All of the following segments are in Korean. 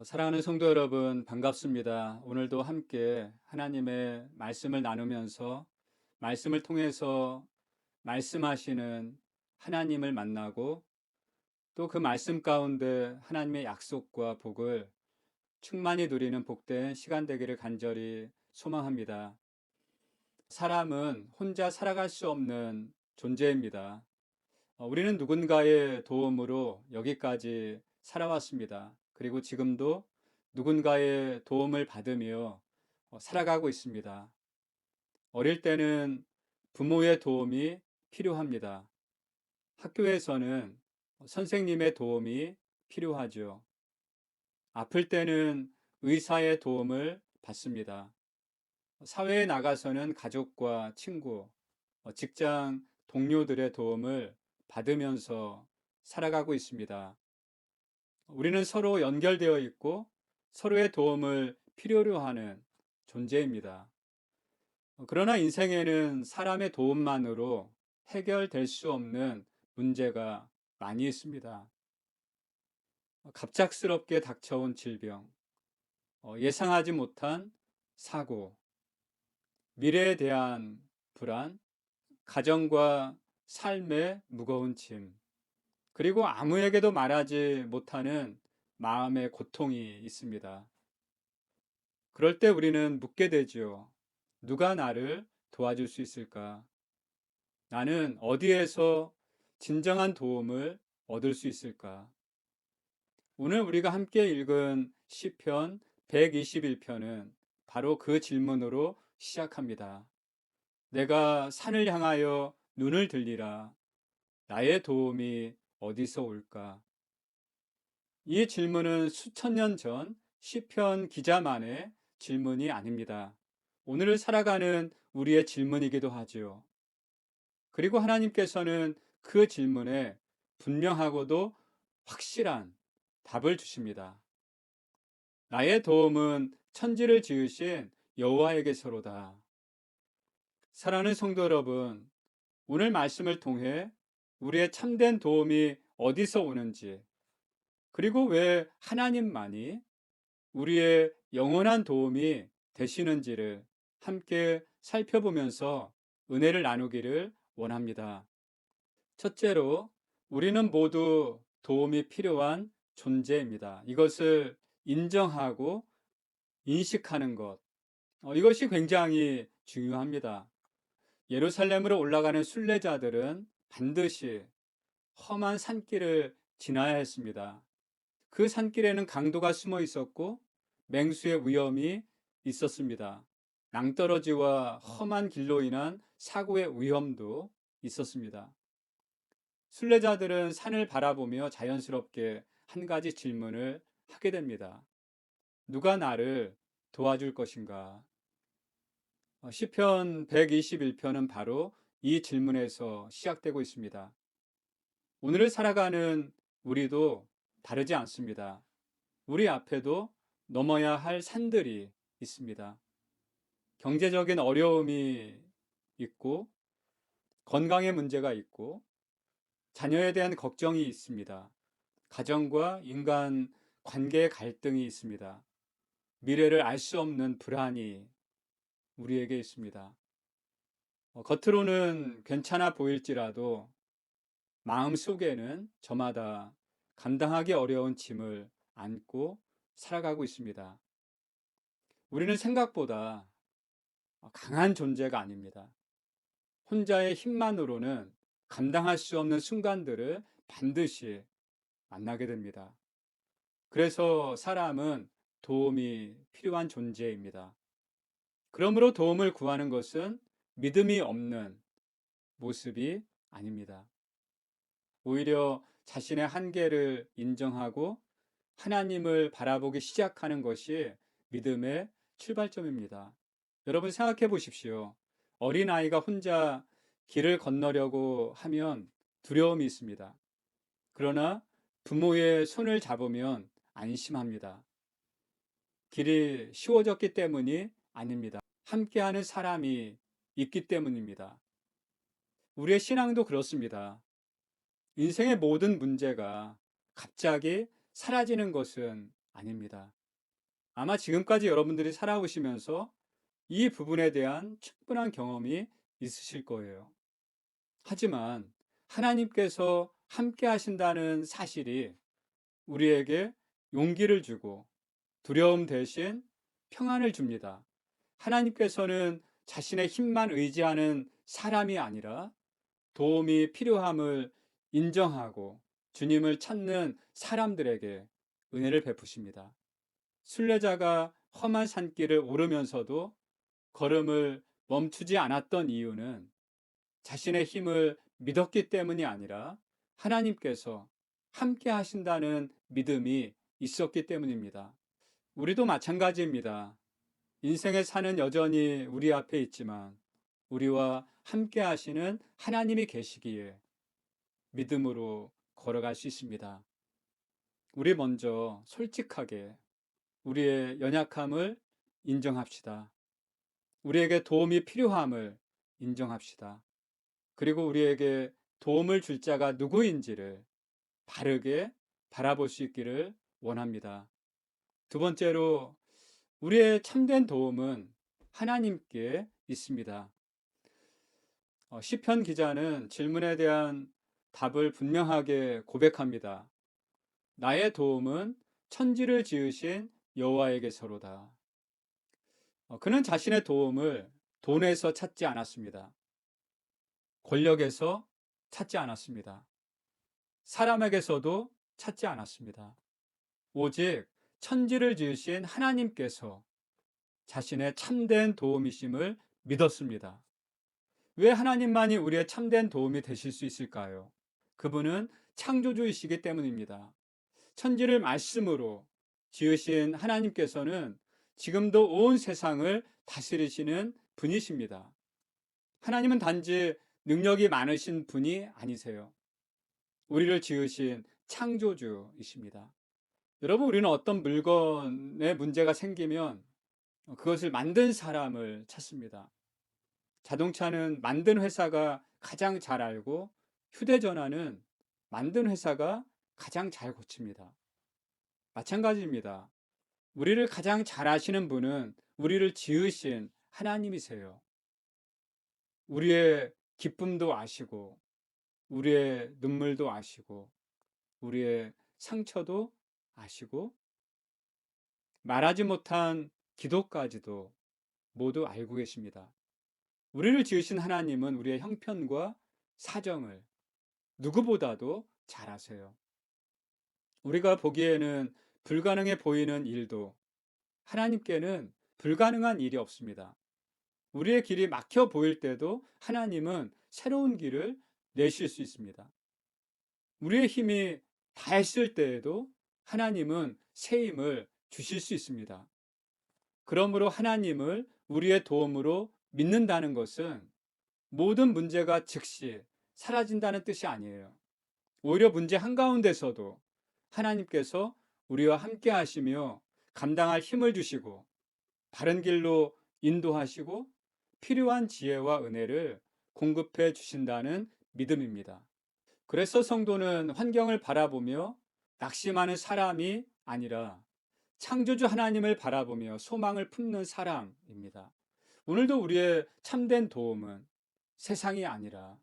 사랑하는 성도 여러분, 반갑습니다. 오늘도 함께 하나님의 말씀을 나누면서 말씀을 통해서 말씀하시는 하나님을 만나고 또 그 말씀 가운데 하나님의 약속과 복을 충만히 누리는 복된 시간 되기를 간절히 소망합니다. 사람은 혼자 살아갈 수 없는 존재입니다. 우리는 누군가의 도움으로 여기까지 살아왔습니다. 그리고 지금도 누군가의 도움을 받으며 살아가고 있습니다. 어릴 때는 부모의 도움이 필요합니다. 학교에서는 선생님의 도움이 필요하죠. 아플 때는 의사의 도움을 받습니다. 사회에 나가서는 가족과 친구, 직장 동료들의 도움을 받으면서 살아가고 있습니다. 우리는 서로 연결되어 있고 서로의 도움을 필요로 하는 존재입니다. 그러나 인생에는 사람의 도움만으로 해결될 수 없는 문제가 많이 있습니다. 갑작스럽게 닥쳐온 질병, 예상하지 못한 사고, 미래에 대한 불안, 가정과 삶의 무거운 짐, 그리고 아무에게도 말하지 못하는 마음의 고통이 있습니다. 그럴 때 우리는 묻게 되지요. 누가 나를 도와줄 수 있을까? 나는 어디에서 진정한 도움을 얻을 수 있을까? 오늘 우리가 함께 읽은 시편 121편은 바로 그 질문으로 시작합니다. 내가 산을 향하여 눈을 들리라. 나의 도움이 어디서 올까? 이 질문은 수천 년 전 시편 기자만의 질문이 아닙니다. 오늘을 살아가는 우리의 질문이기도 하지요. 그리고 하나님께서는 그 질문에 분명하고도 확실한 답을 주십니다. 나의 도움은 천지를 지으신 여호와에게서로다. 사랑하는 성도 여러분, 오늘 말씀을 통해 우리의 참된 도움이 어디서 오는지, 그리고 왜 하나님만이 우리의 영원한 도움이 되시는지를 함께 살펴보면서 은혜를 나누기를 원합니다. 첫째로, 우리는 모두 도움이 필요한 존재입니다. 이것을 인정하고 인식하는 것, 이것이 굉장히 중요합니다. 예루살렘으로 올라가는 순례자들은 반드시 험한 산길을 지나야 했습니다. 그 산길에는 강도가 숨어 있었고 맹수의 위험이 있었습니다. 낭떠러지와 험한 길로 인한 사고의 위험도 있었습니다. 순례자들은 산을 바라보며 자연스럽게 한 가지 질문을 하게 됩니다. 누가 나를 도와줄 것인가? 시편 121편은 바로 이 질문에서 시작되고 있습니다. 오늘을 살아가는 우리도 다르지 않습니다. 우리 앞에도 넘어야 할 산들이 있습니다. 경제적인 어려움이 있고, 건강의 문제가 있고, 자녀에 대한 걱정이 있습니다. 가정과 인간 관계의 갈등이 있습니다. 미래를 알 수 없는 불안이 우리에게 있습니다. 겉으로는 괜찮아 보일지라도 마음 속에는 저마다 감당하기 어려운 짐을 안고 살아가고 있습니다. 우리는 생각보다 강한 존재가 아닙니다. 혼자의 힘만으로는 감당할 수 없는 순간들을 반드시 만나게 됩니다. 그래서 사람은 도움이 필요한 존재입니다. 그러므로 도움을 구하는 것은 믿음이 없는 모습이 아닙니다. 오히려 자신의 한계를 인정하고 하나님을 바라보기 시작하는 것이 믿음의 출발점입니다. 여러분 생각해 보십시오. 어린아이가 혼자 길을 건너려고 하면 두려움이 있습니다. 그러나 부모의 손을 잡으면 안심합니다. 길이 쉬워졌기 때문이 아닙니다. 함께하는 사람이 있기 때문입니다. 우리의 신앙도 그렇습니다. 인생의 모든 문제가 갑자기 사라지는 것은 아닙니다. 아마 지금까지 여러분들이 살아오시면서 이 부분에 대한 충분한 경험이 있으실 거예요. 하지만 하나님께서 함께 하신다는 사실이 우리에게 용기를 주고 두려움 대신 평안을 줍니다. 하나님께서는 자신의 힘만 의지하는 사람이 아니라 도움이 필요함을 인정하고 주님을 찾는 사람들에게 은혜를 베푸십니다. 순례자가 험한 산길을 오르면서도 걸음을 멈추지 않았던 이유는 자신의 힘을 믿었기 때문이 아니라 하나님께서 함께 하신다는 믿음이 있었기 때문입니다. 우리도 마찬가지입니다. 인생의 산은 여전히 우리 앞에 있지만 우리와 함께 하시는 하나님이 계시기에 믿음으로 걸어갈 수 있습니다. 우리 먼저 솔직하게 우리의 연약함을 인정합시다. 우리에게 도움이 필요함을 인정합시다. 그리고 우리에게 도움을 줄 자가 누구인지를 바르게 바라볼 수 있기를 원합니다. 두 번째로, 우리의 참된 도움은 하나님께 있습니다. 시편 기자는 질문에 대한 답을 분명하게 고백합니다. 나의 도움은 천지를 지으신 여호와에게서로다. 그는 자신의 도움을 돈에서 찾지 않았습니다. 권력에서 찾지 않았습니다. 사람에게서도 찾지 않았습니다. 오직 천지를 지으신 하나님께서 자신의 참된 도움이심을 믿었습니다. 왜 하나님만이 우리의 참된 도움이 되실 수 있을까요? 그분은 창조주이시기 때문입니다. 천지를 말씀으로 지으신 하나님께서는 지금도 온 세상을 다스리시는 분이십니다. 하나님은 단지 능력이 많으신 분이 아니세요. 우리를 지으신 창조주이십니다. 여러분, 우리는 어떤 물건에 문제가 생기면 그것을 만든 사람을 찾습니다. 자동차는 만든 회사가 가장 잘 알고, 휴대전화는 만든 회사가 가장 잘 고칩니다. 마찬가지입니다. 우리를 가장 잘 아시는 분은 우리를 지으신 하나님이세요. 우리의 기쁨도 아시고, 우리의 눈물도 아시고, 우리의 상처도 아시고, 말하지 못한 기도까지도 모두 알고 계십니다. 우리를 지으신 하나님은 우리의 형편과 사정을 누구보다도 잘 아세요. 우리가 보기에는 불가능해 보이는 일도 하나님께는 불가능한 일이 없습니다. 우리의 길이 막혀 보일 때도 하나님은 새로운 길을 내실 수 있습니다. 우리의 힘이 다했을 때에도 하나님은 새 힘을 주실 수 있습니다. 그러므로 하나님을 우리의 도움으로 믿는다는 것은 모든 문제가 즉시 사라진다는 뜻이 아니에요. 오히려 문제 한가운데서도 하나님께서 우리와 함께 하시며 감당할 힘을 주시고 바른 길로 인도하시고 필요한 지혜와 은혜를 공급해 주신다는 믿음입니다. 그래서 성도는 환경을 바라보며 낙심하는 사람이 아니라 창조주 하나님을 바라보며 소망을 품는 사람입니다. 오늘도 우리의 참된 도움은 세상이 아니라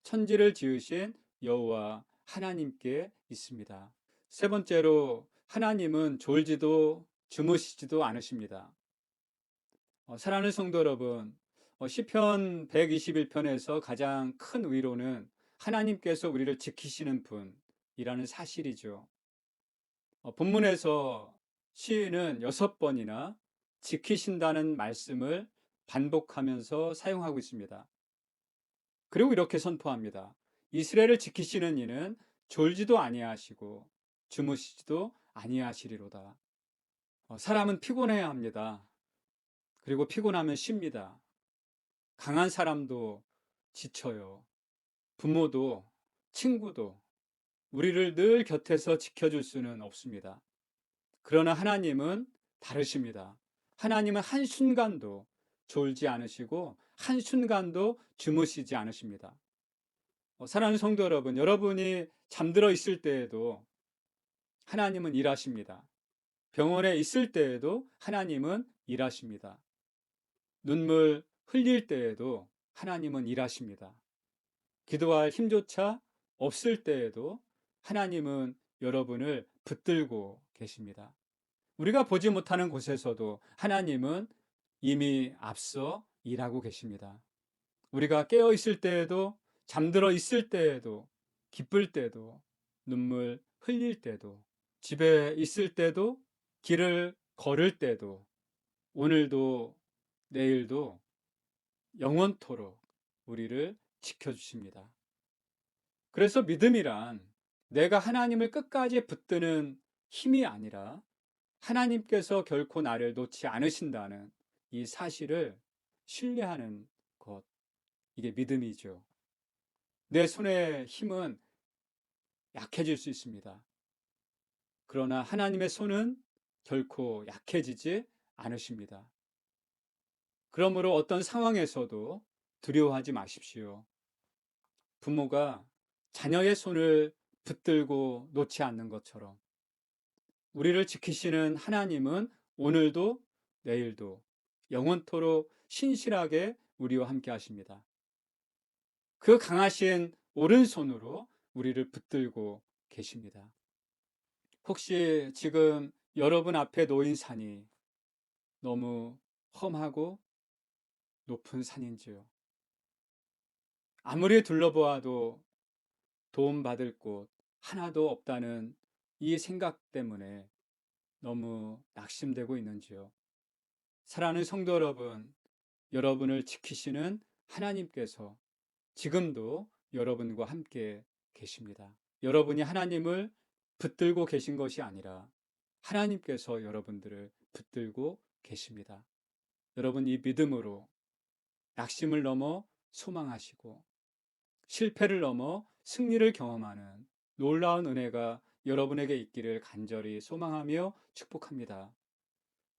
천지를 지으신 여호와 하나님께 있습니다. 세 번째로, 하나님은 졸지도 주무시지도 않으십니다. 사랑하는 성도 여러분, 시편 121편에서 가장 큰 위로는 하나님께서 우리를 지키시는 분이라는 사실이죠. 본문에서 시인은 6번이나 지키신다는 말씀을 반복하면서 사용하고 있습니다. 그리고 이렇게 선포합니다. 이스라엘을 지키시는 이는 졸지도 아니하시고 주무시지도 아니하시리로다. 사람은 피곤해야 합니다. 그리고 피곤하면 쉽니다. 강한 사람도 지쳐요. 부모도 친구도 우리를 늘 곁에서 지켜줄 수는 없습니다. 그러나 하나님은 다르십니다. 하나님은 한순간도 졸지 않으시고 한순간도 주무시지 않으십니다. 사랑하는 성도 여러분, 여러분이 잠들어 있을 때에도 하나님은 일하십니다. 병원에 있을 때에도 하나님은 일하십니다. 눈물 흘릴 때에도 하나님은 일하십니다. 기도할 힘조차 없을 때에도 하나님은 여러분을 붙들고 계십니다. 우리가 보지 못하는 곳에서도 하나님은 이미 앞서 일하고 계십니다. 우리가 깨어 있을 때에도, 잠들어 있을 때에도, 기쁠 때도, 눈물 흘릴 때도, 집에 있을 때도, 길을 걸을 때도, 오늘도 내일도 영원토록 우리를 지켜주십니다. 그래서 믿음이란 내가 하나님을 끝까지 붙드는 힘이 아니라 하나님께서 결코 나를 놓지 않으신다는 이 사실을 신뢰하는 것, 이게 믿음이죠. 내 손의 힘은 약해질 수 있습니다. 그러나 하나님의 손은 결코 약해지지 않으십니다. 그러므로 어떤 상황에서도 두려워하지 마십시오. 부모가 자녀의 손을 붙들고 놓지 않는 것처럼 우리를 지키시는 하나님은 오늘도 내일도 영원토록 신실하게 우리와 함께 하십니다. 그 강하신 오른손으로 우리를 붙들고 계십니다. 혹시 지금 여러분 앞에 놓인 산이 너무 험하고 높은 산인지요? 아무리 둘러보아도 도움받을 곳 하나도 없다는 이 생각 때문에 너무 낙심되고 있는지요? 사랑하는 성도 여러분, 여러분을 지키시는 하나님께서 지금도 여러분과 함께 계십니다. 여러분이 하나님을 붙들고 계신 것이 아니라 하나님께서 여러분들을 붙들고 계십니다. 여러분 이 믿음으로 낙심을 넘어 소망하시고 실패를 넘어 승리를 경험하는 놀라운 은혜가 여러분에게 있기를 간절히 소망하며 축복합니다.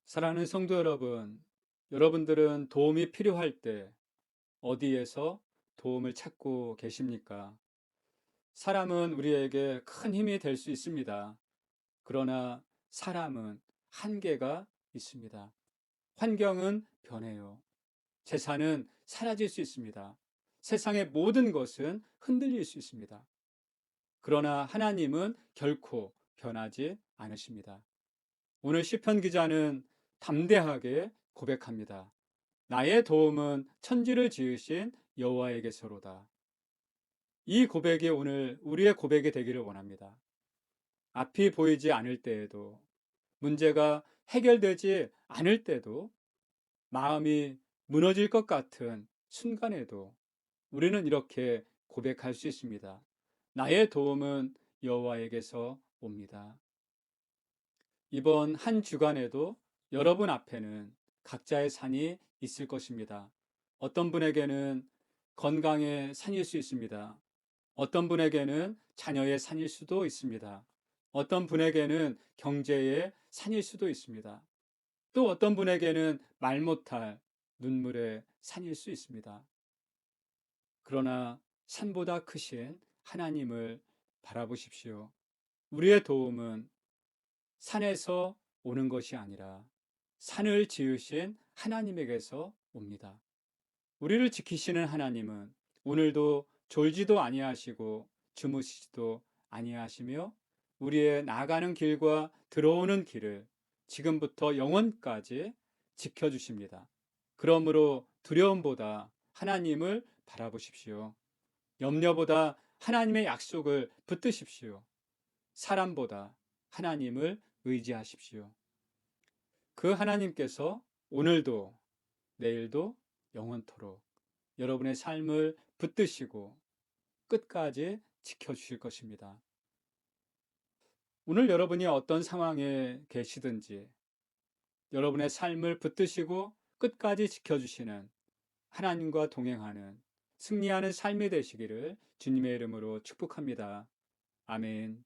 사랑하는 성도 여러분, 여러분들은 도움이 필요할 때 어디에서 도움을 찾고 계십니까? 사람은 우리에게 큰 힘이 될 수 있습니다. 그러나 사람은 한계가 있습니다. 환경은 변해요. 재산은 사라질 수 있습니다. 세상의 모든 것은 흔들릴 수 있습니다. 그러나 하나님은 결코 변하지 않으십니다. 오늘 시편 기자는 담대하게 고백합니다. 나의 도움은 천지를 지으신 여호와에게서로다. 이 고백이 오늘 우리의 고백이 되기를 원합니다. 앞이 보이지 않을 때에도, 문제가 해결되지 않을 때도, 마음이 무너질 것 같은 순간에도 우리는 이렇게 고백할 수 있습니다. 나의 도움은 여호와에게서 옵니다. 이번 한 주간에도 여러분 앞에는 각자의 산이 있을 것입니다. 어떤 분에게는 건강의 산일 수 있습니다. 어떤 분에게는 자녀의 산일 수도 있습니다. 어떤 분에게는 경제의 산일 수도 있습니다. 또 어떤 분에게는 말 못할 눈물의 산일 수 있습니다. 그러나 산보다 크신 하나님을 바라보십시오. 우리의 도움은 산에서 오는 것이 아니라 산을 지으신 하나님에게서 옵니다. 우리를 지키시는 하나님은 오늘도 졸지도 아니하시고 주무시지도 아니하시며 우리의 나가는 길과 들어오는 길을 지금부터 영원까지 지켜주십니다. 그러므로 두려움보다 하나님을 바라보십시오. 염려보다 하나님의 약속을 붙드십시오. 사람보다 하나님을 의지하십시오. 그 하나님께서 오늘도 내일도 영원토록 여러분의 삶을 붙드시고 끝까지 지켜주실 것입니다. 오늘 여러분이 어떤 상황에 계시든지 여러분의 삶을 붙드시고 끝까지 지켜주시는 하나님과 동행하는 승리하는 삶이 되시기를 주님의 이름으로 축복합니다. 아멘.